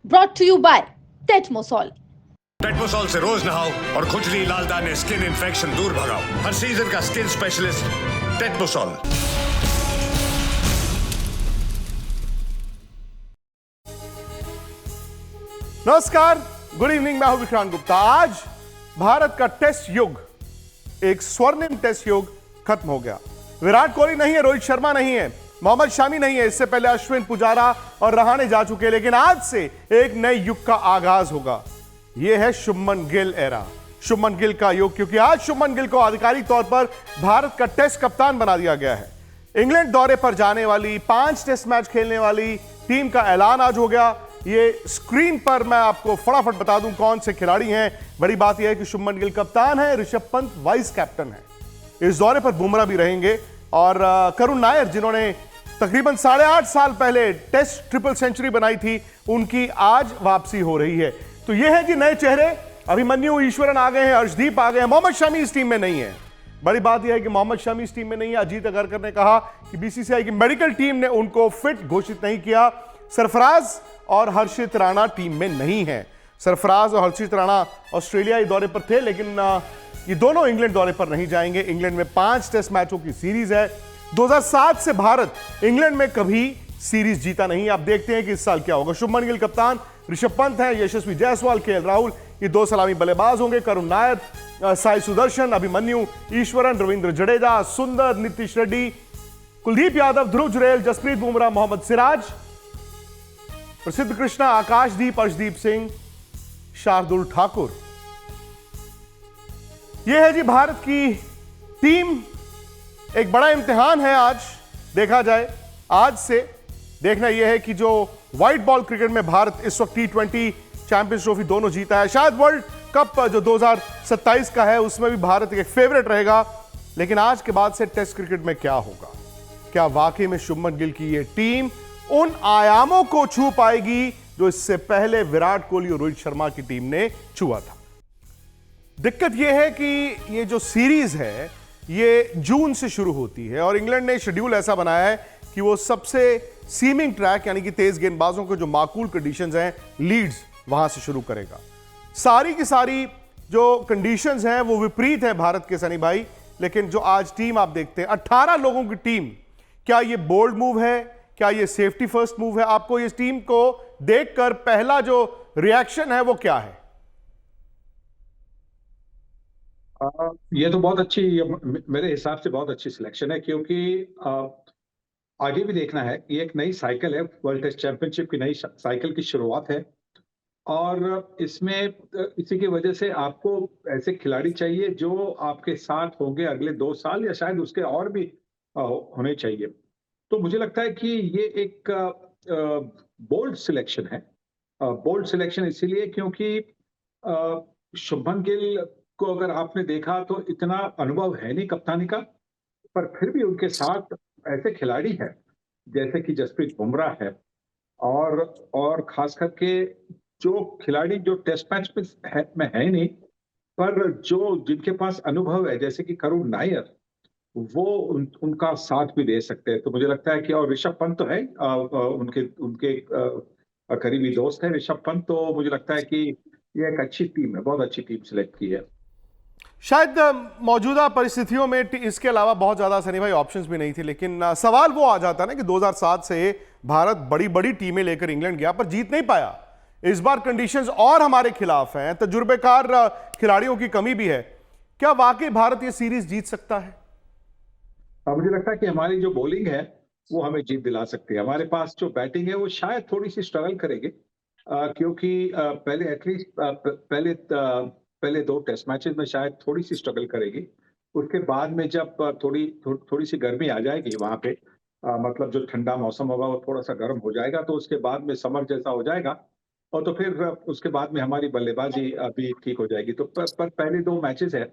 brought to you by Tetmosol. टेटमोसॉल से रोज नहाओ और खुजली लाल दाने स्किन इन्फेक्शन दूर भगाओ। हर सीजन का स्किन स्पेशलिस्ट टेटमोसॉल। नमस्कार, गुड इवनिंग। मैं हूं विक्रांत गुप्ता। आज भारत का टेस्ट युग, एक स्वर्णिम टेस्ट युग खत्म हो गया। विराट कोहली नहीं है, रोहित शर्मा नहीं है, मोहम्मद शामी नहीं है, इससे पहले अश्विन, पुजारा और रहाणे जा चुके, लेकिन आज से एक नए युग का आगाज होगा। यह है शुभमन गिल एरा, शुभमन गिल का युग, क्योंकि आज शुभमन गिल को आधिकारिक तौर पर भारत का टेस्ट कप्तान बना दिया गया है। इंग्लैंड दौरे पर जाने वाली, 5 टेस्ट मैच खेलने वाली टीम का ऐलान आज हो गया। ये स्क्रीन पर मैं आपको फटाफट बता दूं कौन से खिलाड़ी हैं। बड़ी बात यह है कि शुभमन गिल कप्तान है, ऋषभ पंत वाइस कैप्टन है। इस दौरे पर बुमराह भी रहेंगे और करुण नायर, जिन्होंने तकरीबन 8.5 साल पहले टेस्ट ट्रिपल सेंचुरी बनाई थी, उनकी आज वापसी हो रही है। तो यह है कि नए चेहरे, अभिमन्यु ईश्वरन आ गए हैं, अर्शदीप आ गए हैं, मोहम्मद शमी इस टीम में नहीं है। बड़ी बात यह है कि मोहम्मद शमी इस टीम में नहीं है। अजीत अगरकर ने कहा कि बीसीसीआई की मेडिकल टीम ने उनको फिट घोषित नहीं किया। सरफराज और हर्षित राणा टीम में नहीं है। सरफराज और हर्षित राणा ऑस्ट्रेलियाई दौरे पर थे, लेकिन ये दोनों इंग्लैंड दौरे पर नहीं जाएंगे। इंग्लैंड में 5 टेस्ट मैचों की सीरीज है। 2007 से भारत इंग्लैंड में कभी सीरीज जीता नहीं। आप देखते हैं कि इस साल क्या होगा। शुभमन गिल कप्तान, ऋषभ पंत है, यशस्वी जायसवाल, केएल राहुल, ये 2 सलामी बल्लेबाज होंगे। करुण नायर, साई सुदर्शन, अभिमन्यु ईश्वरन, रविंद्र जडेजा, सुंदर, नीतीश रेड्डी, कुलदीप यादव, ध्रुव जुरेल, जसप्रीत बुमराह, मोहम्मद सिराज, प्रसिद्ध कृष्णा, आकाशदीप, अर्शदीप सिंह, शार्दुल ठाकुर। यह है जी भारत की टीम। एक बड़ा इम्तिहान है आज, देखा जाए। आज से देखना यह है कि जो व्हाइट बॉल क्रिकेट में भारत इस वक्त T20 चैंपियंस ट्रॉफी दोनों जीता है। शायद वर्ल्ड कप जो 2027 का है उसमें भी भारत एक फेवरेट रहेगा। लेकिन आज के बाद से टेस्ट क्रिकेट में क्या होगा? क्या वाकई में शुभमन गिल की यह टीम उन आयामों को छू पाएगी जो इससे पहले विराट कोहली और रोहित शर्मा की टीम ने छुआ था? दिक्कत यह है कि ये जो सीरीज है ये जून से शुरू होती है और इंग्लैंड ने शेड्यूल ऐसा बनाया है कि वो सबसे सीमिंग ट्रैक, यानी कि तेज गेंदबाजों के जो माकूल कंडीशंस हैं, लीड्स, वहां से शुरू करेगा। सारी की सारी जो कंडीशंस हैं वो विपरीत हैं भारत के, सनी भाई। लेकिन जो आज टीम आप देखते हैं, 18 लोगों की टीम, क्या ये बोल्ड मूव है? क्या ये सेफ्टी फर्स्ट मूव है? आपको इस टीम को देखकर पहला जो रिएक्शन है वो क्या है? ये तो बहुत अच्छी, मेरे हिसाब से बहुत अच्छी सिलेक्शन है, क्योंकि आगे भी देखना है। ये एक नई साइकिल है, वर्ल्ड टेस्ट चैंपियनशिप की नई साइकिल की शुरुआत है और इसमें इसी की वजह से आपको ऐसे खिलाड़ी चाहिए जो आपके साथ होंगे अगले 2 साल या शायद उसके और भी होने चाहिए। तो मुझे लगता है कि ये एक बोल्ड सिलेक्शन है। बोल्ड सिलेक्शन इसीलिए क्योंकि शुभमन गिल को अगर आपने देखा तो इतना अनुभव है नहीं कप्तानी का, पर फिर भी उनके साथ ऐसे खिलाड़ी हैं जैसे कि जसप्रीत बुमराह है और खास करके जो खिलाड़ी जो टेस्ट मैच में है नहीं, पर जो जिनके पास अनुभव है जैसे कि करुण नायर, वो उनका साथ भी दे सकते हैं। तो मुझे लगता है कि, और ऋषभ पंत तो है, उनके उनके करीबी दोस्त है ऋषभ पंत। तो मुझे लगता है कि ये एक अच्छी टीम है, बहुत अच्छी टीम सिलेक्ट की है। शायद मौजूदा परिस्थितियों में इसके अलावा बहुत ज्यादा, सनी भाई, ऑप्शंस भी नहीं थे। लेकिन सवाल वो आ जाता है ना कि 2007 से भारत बड़ी बड़ी टीमें लेकर इंग्लैंड गया पर जीत नहीं पाया। इस बार कंडीशंस और हमारे खिलाफ हैं, तजुर्बेकार खिलाड़ियों की कमी भी है। क्या वाकई भारत ये सीरीज जीत सकता है? मुझे लगता है कि हमारी जो बॉलिंग है वो हमें जीत दिला सकती है। हमारे पास जो बैटिंग है वो शायद थोड़ी सी स्ट्रगल करेगी, क्योंकि पहले एटलीस्ट पहले 2 टेस्ट मैचेस में शायद थोड़ी सी स्ट्रगल करेगी। उसके बाद में जब थोड़ी सी गर्मी आ जाएगी वहां पे, मतलब जो ठंडा मौसम होगा वो थोड़ा सा गर्म हो जाएगा, तो उसके बाद में समर जैसा हो जाएगा और तो फिर उसके बाद में हमारी बल्लेबाजी भी ठीक हो जाएगी। तो पर पहले 2 मैचेस है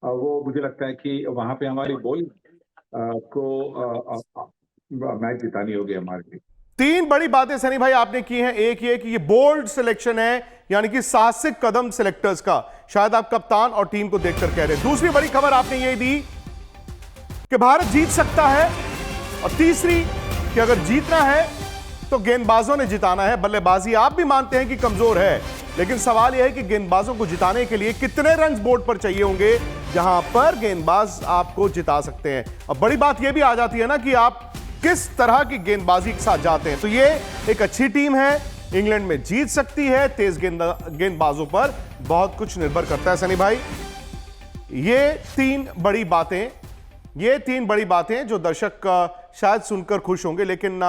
वो मुझे लगता है कि वहां पे हमारी बॉलिंग को मैच जितानी होगी हमारे लिए। 3 बड़ी बातें सनी भाई आपने की हैं। एक ये कि ये बोल्ड सिलेक्शन है, यानी कि साहसिक कदम सिलेक्टर्स का, शायद आप कप्तान और टीम को देखकर कह रहे हैं। दूसरी बड़ी खबर आपने ये दी कि भारत जीत सकता है, और तीसरी कि अगर जीतना है तो गेंदबाजों ने जिताना है। बल्लेबाजी आप भी मानते हैं कि कमजोर है, लेकिन सवाल यह है कि गेंदबाजों को जिताने के लिए कितने रन बोर्ड पर चाहिए होंगे जहां पर गेंदबाज आपको जिता सकते हैं। अब बड़ी बात यह भी आ जाती है ना कि आप किस तरह की गेंदबाजी के साथ जाते हैं। तो ये एक अच्छी टीम है, इंग्लैंड में जीत सकती है। तेज गेंदबाजों पर बहुत कुछ निर्भर करता है सनी भाई। ये तीन बड़ी बातें जो दर्शक शायद सुनकर खुश होंगे, लेकिन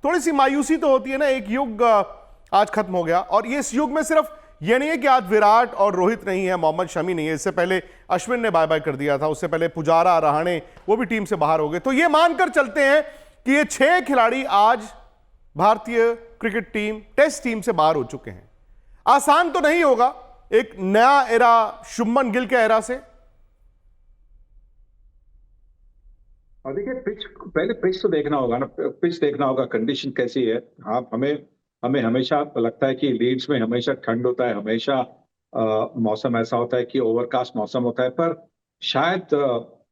थोड़ी सी मायूसी तो होती है ना। एक युग आज खत्म हो गया, और इस युग में सिर्फ ये नहीं है कि आज विराट और रोहित नहीं है, मोहम्मद शमी नहीं है। इससे पहले अश्विन ने बाय बाय कर दिया था, उससे पहले पुजारा, रहाणे वो भी टीम से बाहर हो गए। तो ये मानकर चलते हैं कि ये 6 खिलाड़ी आज भारतीय क्रिकेट टीम, टेस्ट टीम से बाहर हो चुके हैं। आसान तो नहीं होगा एक नया एरा शुभमन गिल के एरा से। और देखिए, पहले पिच तो देखना होगा ना, पिच देखना होगा, कंडीशन कैसी है। आप हमें हमेशा लगता है कि लीड्स में हमेशा ठंड होता है, हमेशा मौसम ऐसा होता है कि ओवरकास्ट मौसम होता है, पर शायद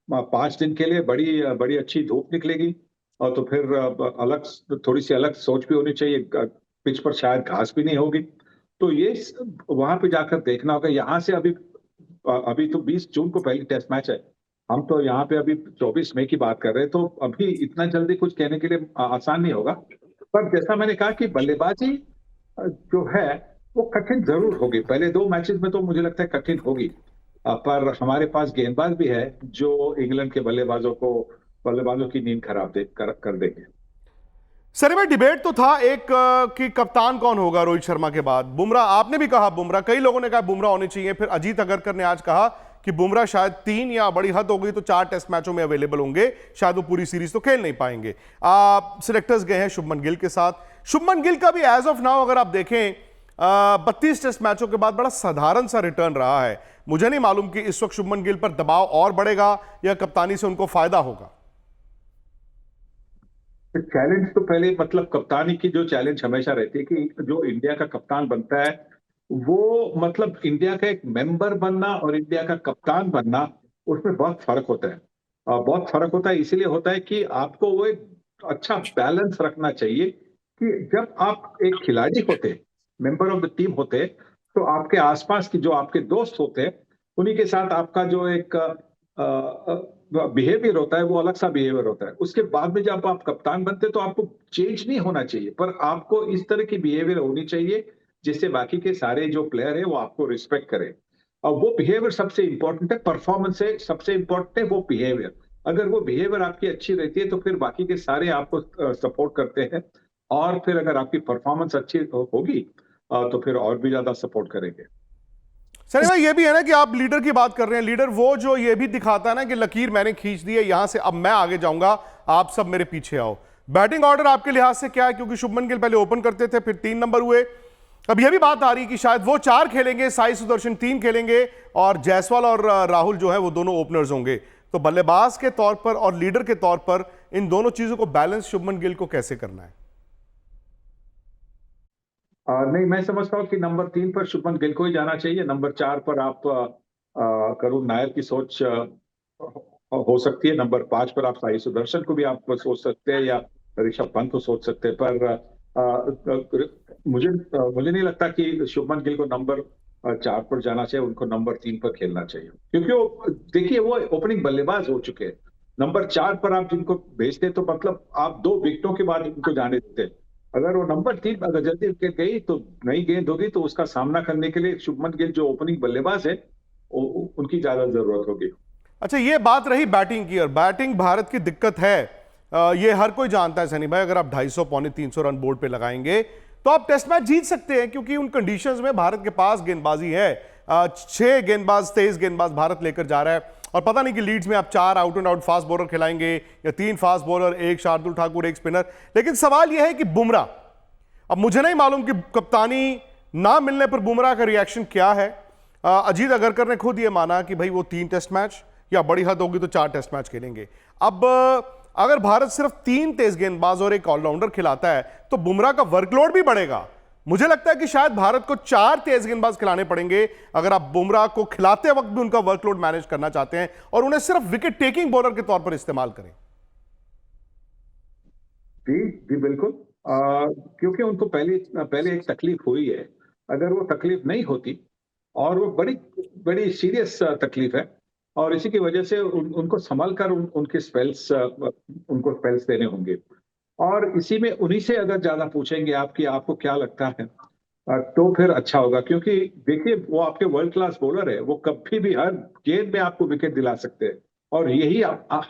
5 दिन के लिए बड़ी अच्छी धूप निकलेगी, और तो फिर थोड़ी सी अलग सोच भी होनी चाहिए। पिच पर शायद घास भी नहीं होगी, तो ये वहां पे जाकर देखना होगा। यहाँ से अभी तो 20 जून को पहली टेस्ट मैच है, हम तो यहाँ पे अभी 24 मई की बात कर रहे हैं, तो अभी इतना जल्दी कुछ कहने के लिए आसान नहीं होगा। पर जैसा मैंने कहा कि बल्लेबाजी जो है वो कठिन जरूर होगी। पहले 2 मैचेस में तो मुझे लगता है कठिन होगी, पर हमारे पास गेंदबाज भी है जो इंग्लैंड के बल्लेबाजों की नींद खराब कर देंगे। सर में डिबेट तो था एक कि कप्तान कौन होगा रोहित शर्मा के बाद। बुमराह, आपने भी कहा बुमराह, कई लोगों ने कहा बुमराह होने चाहिए। फिर अजीत अगरकर ने आज कहा कि बुमराह शायद 3 या बड़ी हद हो गई तो 4 टेस्ट मैचों में अवेलेबल होंगे, शायद वो पूरी सीरीज तो खेल नहीं पाएंगे। सिलेक्टर्स गए हैं शुभमन गिल के साथ। शुभमन गिल का भी एज ऑफ नाउ अगर आप देखें 32 टेस्ट मैचों के बाद बड़ा साधारण सा रिटर्न रहा है। मुझे नहीं मालूम कि इस वक्त शुभमन गिल पर दबाव और बढ़ेगा या कप्तानी से उनको फायदा होगा। चैलेंज तो पहले, मतलब कप्तानी की जो चैलेंज हमेशा रहती है कि जो इंडिया का कप्तान बनता है वो, मतलब इंडिया का एक मेंबर बनना और इंडिया का कप्तान बनना, उसमें बहुत फर्क होता है। बहुत फर्क होता है, इसीलिए होता है कि आपको वो एक अच्छा बैलेंस रखना चाहिए कि जब आप एक खिलाड़ी होते, मेंबर ऑफ द टीम होते, तो आपके आसपास की जो आपके दोस्त होते, उन्हीं के साथ आपका जो एक बिहेवियर होता है वो अलग सा बिहेवियर होता है। उसके बाद में जब आप कप्तान बनते तो आपको चेंज नहीं होना चाहिए, पर आपको इस तरह की बिहेवियर होनी चाहिए जिससे बाकी के सारे जो प्लेयर है वो आपको रिस्पेक्ट करें। और वो बिहेवियर सबसे इंपॉर्टेंट है, परफॉर्मेंस से सबसे इंपॉर्टेंट है वो बिहेवियर। अगर वो बिहेवियर आपकी अच्छी रहती है तो फिर बाकी के सारे आपको सपोर्ट करते हैं, और फिर अगर आपकी परफॉर्मेंस अच्छी होगी तो फिर और भी ज्यादा सपोर्ट करेंगे। सर भाई, ये भी है ना कि आप लीडर की बात कर रहे हैं। लीडर वो जो ये भी दिखाता है ना कि लकीर मैंने खींच दी है, यहां से अब मैं आगे जाऊंगा, आप सब मेरे पीछे आओ। बैटिंग ऑर्डर आपके लिहाज से क्या है? क्योंकि शुभमन गिल पहले ओपन करते थे, फिर 3 नंबर हुए। अब यह भी बात आ रही कि शायद वो 4 खेलेंगे, साई सुदर्शन 3 खेलेंगे, और जायसवाल और राहुल जो है वो दोनों ओपनर्स होंगे। तो बल्लेबाज के तौर पर और लीडर के तौर पर इन दोनों चीजों को बैलेंस शुभमन गिल को कैसे करना है? नहीं, मैं समझता हूँ कि नंबर 3 पर शुभमन गिल को ही जाना चाहिए। नंबर 4 पर आप करुण नायर की सोच हो सकती है। नंबर 5 पर आप साई सुदर्शन को भी आप सोच सकते हैं, या ऋषभ पंत को सोच सकते हैं। पर मुझे नहीं लगता कि शुभमन गिल को नंबर 4 पर जाना चाहिए, उनको नंबर 3 पर खेलना चाहिए, क्योंकि वो देखिए वो ओपनिंग बल्लेबाज हो चुके हैं। नंबर 4 पर आप जिनको भेजते तो मतलब आप 2 विकेटों के बाद उनको जाने देते। अगर वो नंबर 3 अगर जल्दी विकेट गई तो नई गेंद होगी, तो उसका सामना करने के लिए शुभमन गिल जो ओपनिंग बल्लेबाज है उनकी ज्यादा जरूरत होगी। अच्छा, ये बात रही बैटिंग की, और बैटिंग भारत की दिक्कत है, ये हर कोई जानता है सनी भाई। अगर आप 250 पौने 300 रन बोर्ड पे लगाएंगे तो आप टेस्ट मैच जीत सकते हैं, क्योंकि उन कंडीशंस में भारत के पास गेंदबाजी है। 6 गेंदबाज, 23 गेंदबाज भारत लेकर जा रहा है, और पता नहीं कि लीड्स में आप 4 out and out fast bowler खिलाएंगे या 3 fast bowler, 1 Shardul Thakur, 1 spinner. लेकिन सवाल यह है कि बुमराह, अब मुझे नहीं मालूम कि कप्तानी ना मिलने पर बुमराह का रिएक्शन क्या है। अजीत अगरकर ने खुद यह माना कि भाई वो 3 टेस्ट मैच या बड़ी हद होगी तो 4 टेस्ट मैच खेलेंगे। अब अगर भारत सिर्फ 3 तेज गेंदबाज और 1 ऑलराउंडर खिलाता है तो बुमराह का वर्कलोड भी बढ़ेगा। मुझे लगता है कि शायद भारत को 4 तेज गेंदबाज खिलाने पड़ेंगे अगर आप बुमराह को खिलाते वक्त भी उनका वर्कलोड मैनेज करना चाहते हैं, और उन्हें सिर्फ विकेट टेकिंग बॉलर के तौर पर इस्तेमाल करें। जी बिल्कुल, क्योंकि उनको पहले एक तकलीफ हुई है। अगर वो तकलीफ नहीं होती, और वो बड़ी बड़ी सीरियस तकलीफ है, और इसी की वजह से उनको संभाल कर उनके उनको स्पेल्स देने होंगे। और इसी में उन्हीं से अगर ज्यादा पूछेंगे आप कि आपको क्या लगता है, तो फिर अच्छा होगा। क्योंकि देखिए, वो आपके वर्ल्ड क्लास बॉलर है, वो कभी भी हर गेंद में आपको विकेट दिला सकते हैं। और यही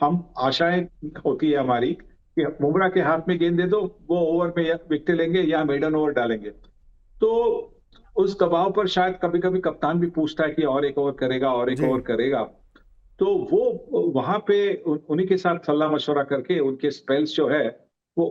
हम आशाएं होती है हमारी कि बुमराह के हाथ में गेंद दे दो, वो ओवर में विकेट लेंगे या मेडन ओवर डालेंगे। तो उस दबाव पर शायद कभी कभी कप्तान भी पूछता है कि और एक ओवर करेगा, और एक ओवर करेगा। तो वो वहां पे उन्हीं के साथ सलाह मशवरा करके उनके स्पेल्स जो है वो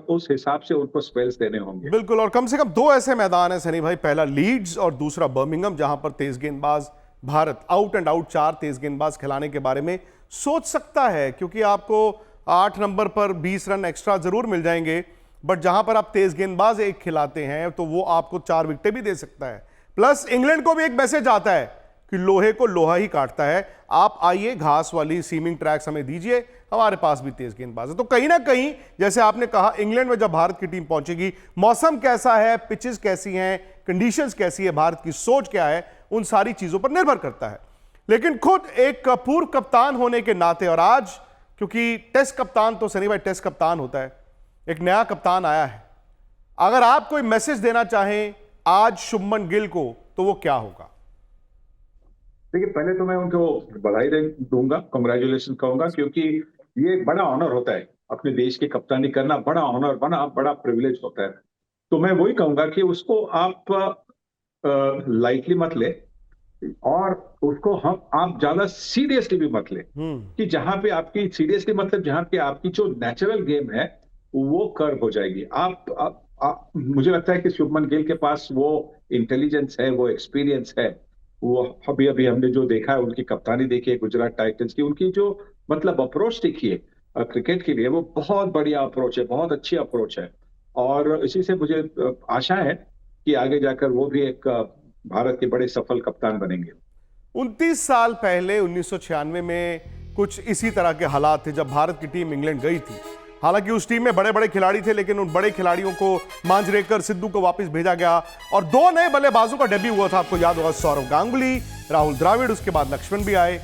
उस हिसाब से उनको स्पेल्स देने होंगे। बिल्कुल, और कम से कम दो ऐसे मैदान है सनी भाई, पहला लीड्स और दूसरा बर्मिंघम, जहां पर तेज गेंदबाज भारत आउट एंड आउट 4 तेज गेंदबाज खिलाने के बारे में सोच सकता है। क्योंकि आपको 8 नंबर पर 20 रन एक्स्ट्रा जरूर मिल जाएंगे, बट जहां पर आप तेज गेंदबाज एक खिलाते हैं तो वो आपको 4 विकेटें भी दे सकता है। प्लस इंग्लैंड को भी एक मैसेज आता है कि लोहे को लोहा ही काटता है, आप आइए घास वाली सीमिंग ट्रैक्स हमें दीजिए, हमारे पास भी तेज गेंदबाज है। तो कहीं ना कहीं जैसे आपने कहा, इंग्लैंड में जब भारत की टीम पहुंचेगी, मौसम कैसा है, पिचेस कैसी हैं, कंडीशंस कैसी है, भारत की सोच क्या है, उन सारी चीजों पर निर्भर करता है। लेकिन खुद एक पूर्व कप्तान होने के नाते, और आज क्योंकि टेस्ट कप्तान तो सनी भाई टेस्ट कप्तान होता है, एक नया कप्तान आया है, अगर आप कोई मैसेज देना चाहें आज शुभमन गिल को, तो वो क्या होगा? देखिए, पहले तो मैं उनको बधाई दूंगा, कंग्रेचुलेशन कहूंगा, क्योंकि ये एक बड़ा ऑनर होता है। अपने देश की कप्तानी करना बड़ा ऑनर, बड़ा प्रिविलेज होता है। तो मैं वही कहूंगा कि उसको आप लाइटली मत ले, और उसको आप ज्यादा सीरियसली भी मत ले। कि जहां पे आपकी सीरियसली मतलब जहां पे आपकी जो नेचुरल गेम है वो कर्व हो जाएगी। मुझे लगता है कि शुभमन गिल के पास वो इंटेलिजेंस है, वो एक्सपीरियंस है। वो अभी हमने जो देखा है, उनकी कप्तानी देखी है गुजरात टाइटंस की, उनकी जो मतलब अप्रोच देखी है क्रिकेट के लिए, वो बहुत बढ़िया अप्रोच है, बहुत अच्छी अप्रोच है। और इसी से मुझे आशा है कि आगे जाकर वो भी एक भारत के बड़े सफल कप्तान बनेंगे। 29 साल पहले 1996 में कुछ इसी तरह के हालात थे जब भारत की टीम इंग्लैंड गई थी। हालांकि उस टीम में बड़े बड़े खिलाड़ी थे, लेकिन उन बड़े खिलाड़ियों को मांजरेकर, सिद्धू को वापस भेजा गया और 2 नए बल्लेबाजों का डेब्यू हुआ था। आपको याद होगा, सौरव गांगुली, राहुल द्रविड़, उसके बाद लक्ष्मण भी आए,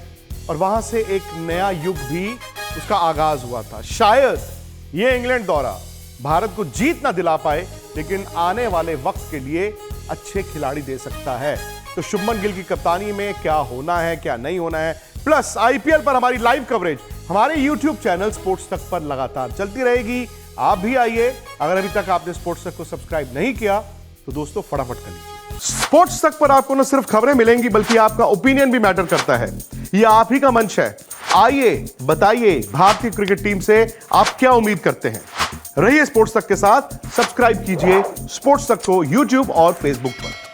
और वहां से एक नया युग भी उसका आगाज हुआ था। शायद ये इंग्लैंड दौरा भारत को जीत ना दिला पाए, लेकिन आने वाले वक्त के लिए अच्छे खिलाड़ी दे सकता है। तो शुभमन गिल की कप्तानी में क्या होना है, क्या नहीं होना है, प्लस आईपीएल पर हमारी लाइव कवरेज हमारे यूट्यूब चैनल स्पोर्ट्स तक पर लगातार चलती रहेगी। आप भी आइए, अगर अभी तक आपने स्पोर्ट्स तक को सब्सक्राइब नहीं किया तो दोस्तों फटाफट कर लीजिए। स्पोर्ट्स तक पर आपको न सिर्फ खबरें मिलेंगी, बल्कि आपका ओपिनियन भी मैटर करता है। यह आप ही का मंच है। आइए, बताइए भारतीय क्रिकेट टीम से आप क्या उम्मीद करते हैं। रहिए स्पोर्ट्स तक के साथ, सब्सक्राइब कीजिए स्पोर्ट्स तक को यूट्यूब और फेसबुक पर।